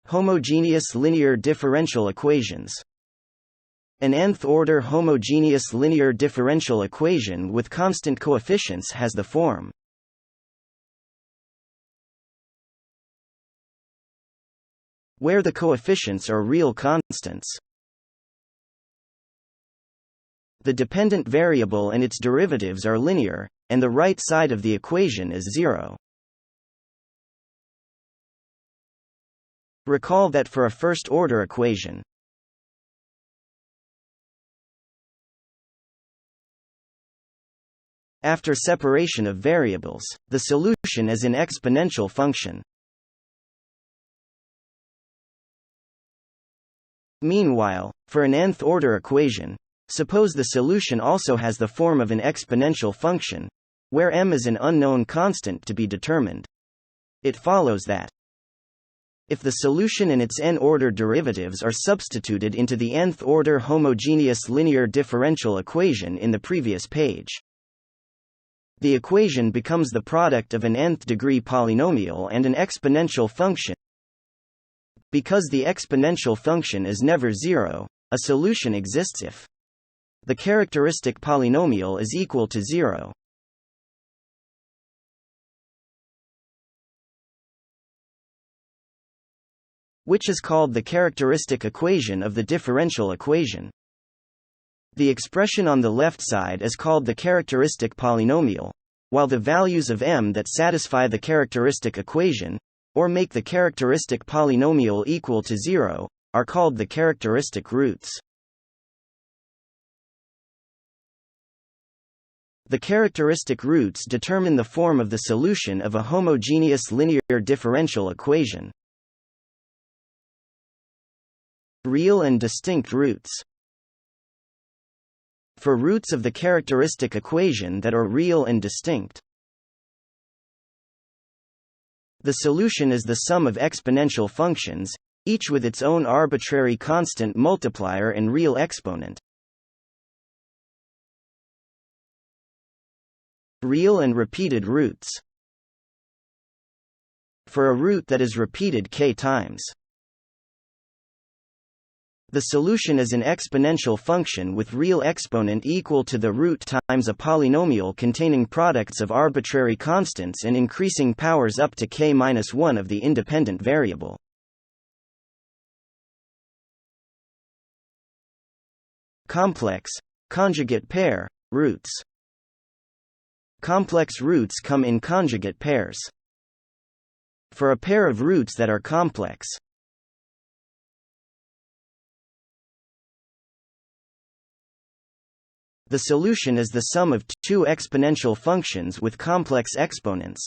Homogeneous linear differential equations. An nth-order homogeneous linear differential equation with constant coefficients has the form where the coefficients are real constants. The dependent variable and its derivatives are linear, and the right side of the equation is zero. Recall that for a first-order equation, after separation of variables, the solution is an exponential function. Meanwhile, for an nth-order equation, suppose the solution also has the form of an exponential function, where m is an unknown constant to be determined. It follows that if the solution and its n-order derivatives are substituted into the nth-order homogeneous linear differential equation in the previous page, the equation becomes the product of an nth-degree polynomial and an exponential function. Because the exponential function is never zero, a solution exists if the characteristic polynomial is equal to zero. Which is called the characteristic equation of the differential equation. The expression on the left side is called the characteristic polynomial, while the values of m that satisfy the characteristic equation, or make the characteristic polynomial equal to zero, are called the characteristic roots. The characteristic roots determine the form of the solution of a homogeneous linear differential equation. Real and distinct roots. For roots of the characteristic equation that are real and distinct, the solution is the sum of exponential functions, each with its own arbitrary constant multiplier and real exponent. Real and repeated roots. For a root that is repeated k times, the solution is an exponential function with real exponent equal to the root times a polynomial containing products of arbitrary constants and increasing powers up to k-1 of the independent variable. Complex, conjugate pair, roots. Complex roots come in conjugate pairs. For a pair of roots that are complex, the solution is the sum of two exponential functions with complex exponents.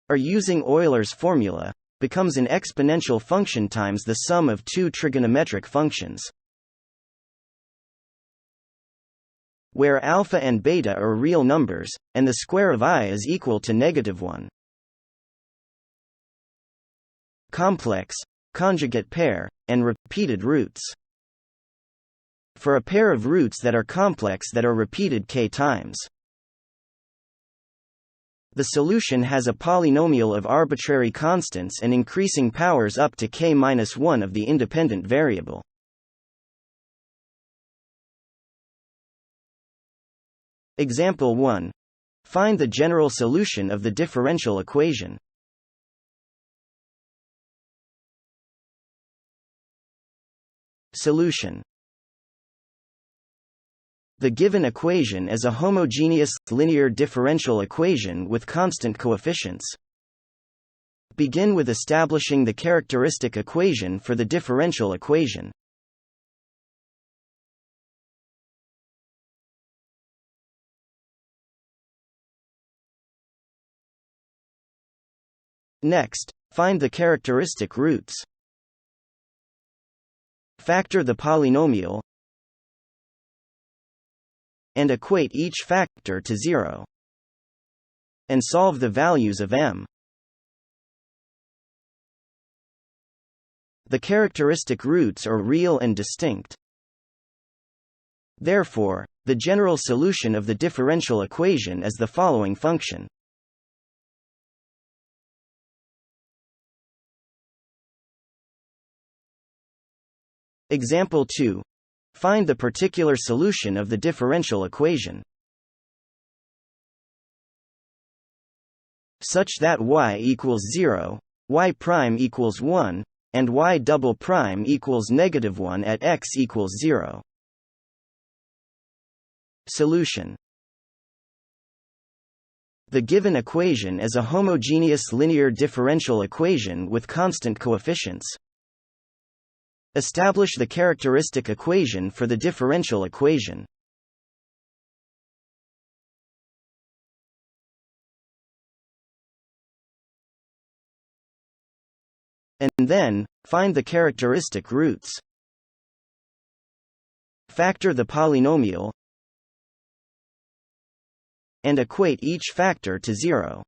Or using Euler's formula, becomes an exponential function times the sum of two trigonometric functions, where alpha and beta are real numbers, and the square of I is equal to -1. Complex, conjugate pair, and repeated roots. For a pair of roots that are complex that are repeated k times, the solution has a polynomial of arbitrary constants and increasing powers up to k-1 of the independent variable. Example 1. Find the general solution of the differential equation. Solution. The given equation is a homogeneous linear differential equation with constant coefficients. Begin with establishing the characteristic equation for the differential equation. Next, find the characteristic roots. Factor the polynomial and equate each factor to 0. And solve the values of m. The characteristic roots are real and distinct. Therefore, the general solution of the differential equation is the following function. Example 2. Find the particular solution of the differential equation, such that y equals 0, y prime equals 1, and y double prime equals -1 at x equals 0. Solution. The given equation is a homogeneous linear differential equation with constant coefficients. Establish the characteristic equation for the differential equation. And then, find the characteristic roots. Factor the polynomial and equate each factor to 0.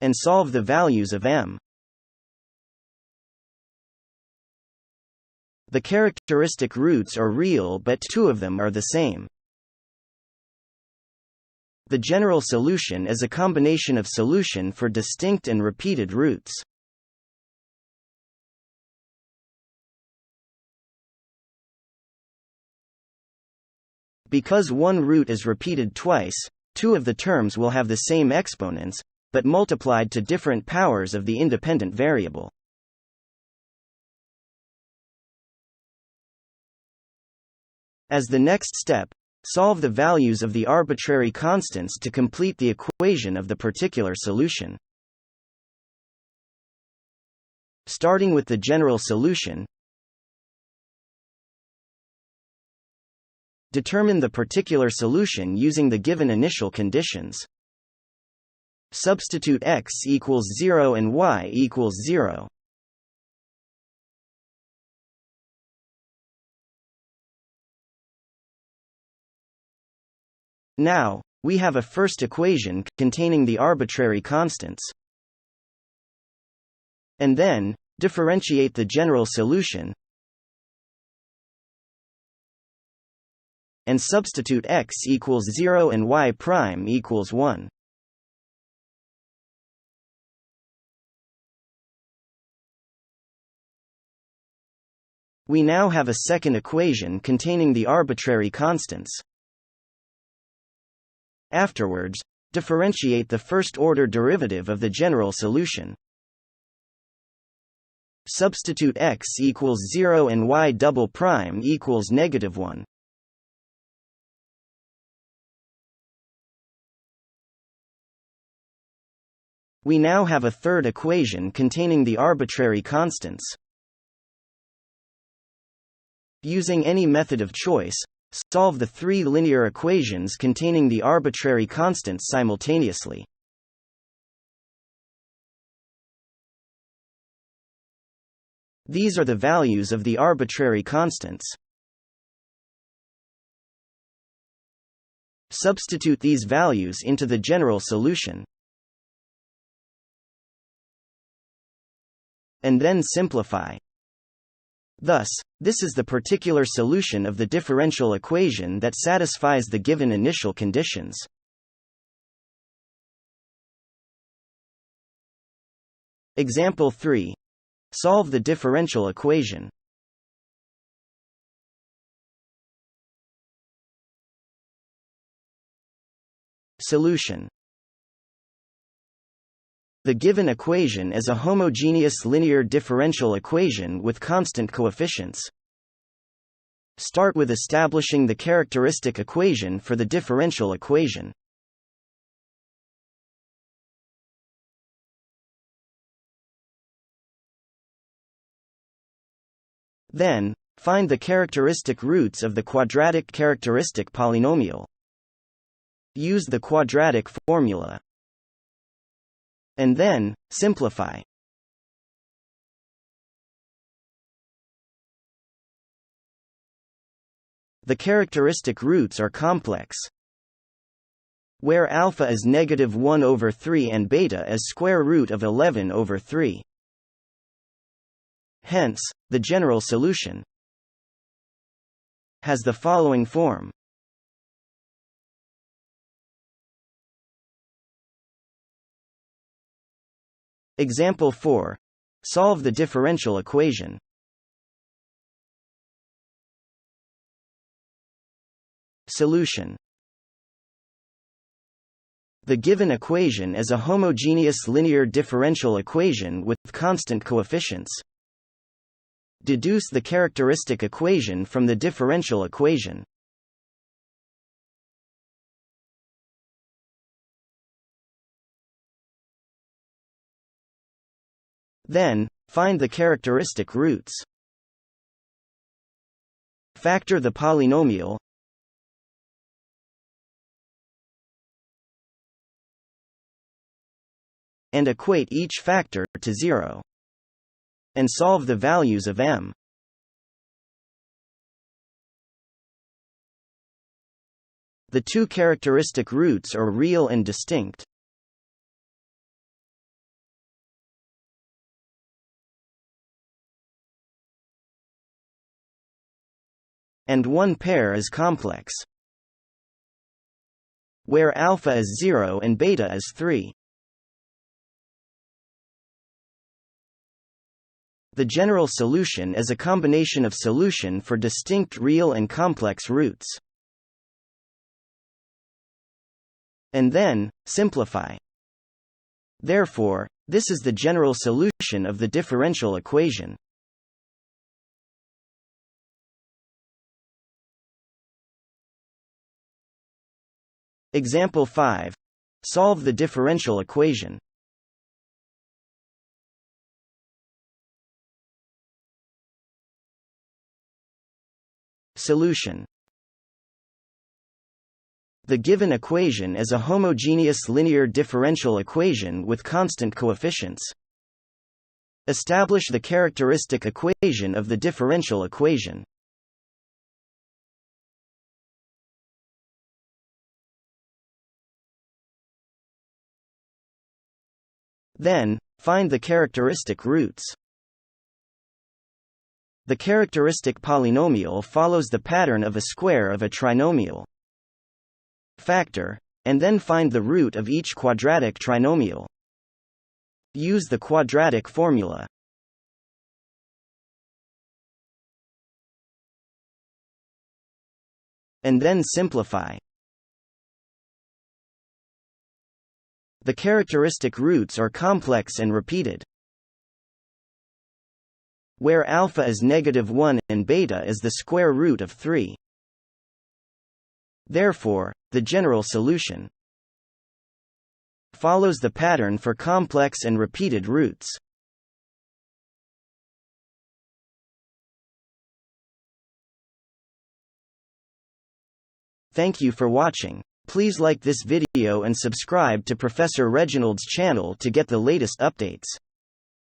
And solve the values of m. The characteristic roots are real, but two of them are the same. The general solution is a combination of solution for distinct and repeated roots. Because one root is repeated twice, two of the terms will have the same exponents, but multiplied to different powers of the independent variable. As the next step, solve the values of the arbitrary constants to complete the equation of the particular solution. Starting with the general solution, determine the particular solution using the given initial conditions. Substitute x equals 0 and y equals 0. Now, we have a first equation containing the arbitrary constants. And then, differentiate the general solution and substitute x equals 0 and y prime equals 1. We now have a second equation containing the arbitrary constants. Afterwards, differentiate the first-order derivative of the general solution. Substitute x equals 0 and y double prime equals -1. We now have a third equation containing the arbitrary constants. Using any method of choice, solve the three linear equations containing the arbitrary constants simultaneously. These are the values of the arbitrary constants. Substitute these values into the general solution. And then simplify. Thus, this is the particular solution of the differential equation that satisfies the given initial conditions. Example 3. Solve the differential equation. Solution. The given equation is a homogeneous linear differential equation with constant coefficients. Start with establishing the characteristic equation for the differential equation. Then, find the characteristic roots of the quadratic characteristic polynomial. Use the quadratic formula. And then, simplify. The characteristic roots are complex, where alpha is -1/3 and beta is square root of 11/3. Hence, the general solution has the following form. Example 4. Solve the differential equation. Solution. The given equation is a homogeneous linear differential equation with constant coefficients. Deduce the characteristic equation from the differential equation. Then, find the characteristic roots. Factor the polynomial and equate each factor to 0. And solve the values of m. The two characteristic roots are real and distinct. And one pair is complex, where alpha is 0 and beta is 3. The general solution is a combination of solution for distinct real and complex roots. And then, simplify. Therefore, this is the general solution of the differential equation. Example 5. Solve the differential equation. Solution. The given equation is a homogeneous linear differential equation with constant coefficients. Establish the characteristic equation of the differential equation. Then, find the characteristic roots. The characteristic polynomial follows the pattern of a square of a trinomial. Factor, and then find the root of each quadratic trinomial. Use the quadratic formula. And then simplify. The characteristic roots are complex and repeated, where alpha is -1 and beta is the square root of 3. Therefore, the general solution follows the pattern for complex and repeated roots. Thank you for watching. Please like this video and subscribe to Professor Reginald's channel to get the latest updates.